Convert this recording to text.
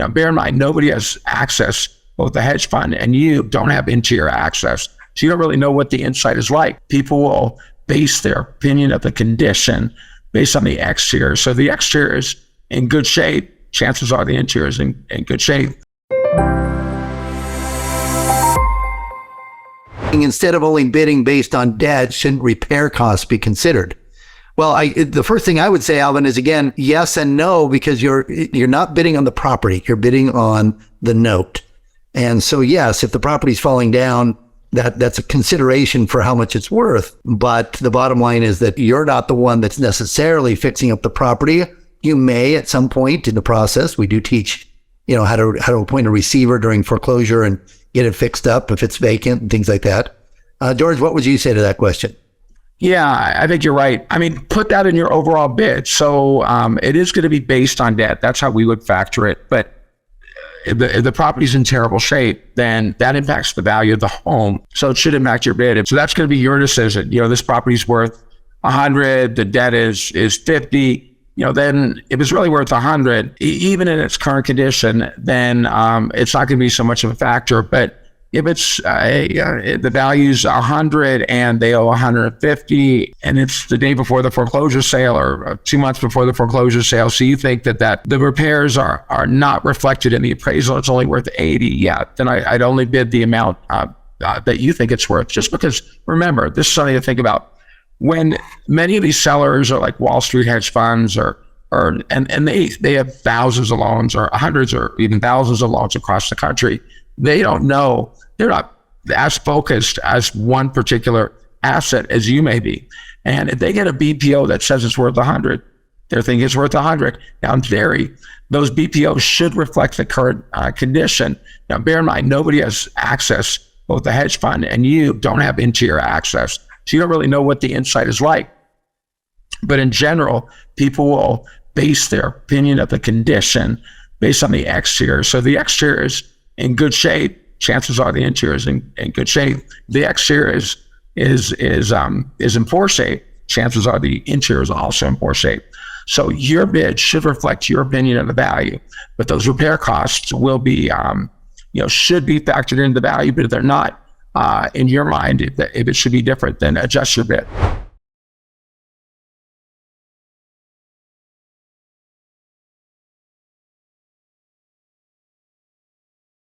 Now, bear in mind, nobody has access, both the hedge fund and you don't have interior access. So you don't really know what the inside is like. People will base their opinion of the condition based on the exterior. So the exterior is in good shape, chances are the interior is in good shape. Instead of only bidding based on debt, shouldn't repair costs be considered? Well, the first thing I would say, Alvin, is again, yes and no, because you're not bidding on the property, you're bidding on the note. And so, yes, if the property's falling down, that's a consideration for how much it's worth. But the bottom line is that you're not the one that's necessarily fixing up the property. You may at some point in the process, we do teach, how to appoint a receiver during foreclosure and get it fixed up if it's vacant and things like that. George, what would you say to that question? Yeah, I think you're right. I mean, put that in your overall bid. So it is going to be based on debt. That's how we would factor it. But if the property's in terrible shape, then that impacts the value of the home. So it should impact your bid. So that's going to be your decision. This property's worth 100, the debt is 50. Then if it's really worth 100, even in its current condition, then it's not going to be so much of a factor. But if it's the value's 100 and they owe 150, and it's the day before the foreclosure sale or 2 months before the foreclosure sale, so you think that the repairs are not reflected in the appraisal, it's only worth 80, then I'd only bid the amount that you think it's worth. Just because, remember, this is something to think about. When many of these sellers are like Wall Street hedge funds and they have thousands of loans or hundreds or even thousands of loans across the country, they don't know, they're not as focused as one particular asset as you may be. And if they get a BPO that says it's worth 100, they're thinking it's worth 100. Now, in theory, those BPOs should reflect the current condition. Now, bear in mind, nobody has access, both the hedge fund and you don't have interior access. So you don't really know what the inside is like. But in general, people will base their opinion of the condition based on the exterior. So the exterior is in good shape, chances are the interior is in good shape. The exterior is in poor shape, chances are the interior is also in poor shape. So your bid should reflect your opinion of the value, but those repair costs will be, should be factored into the value. But if they're not, in your mind, if it should be different, then adjust your bid.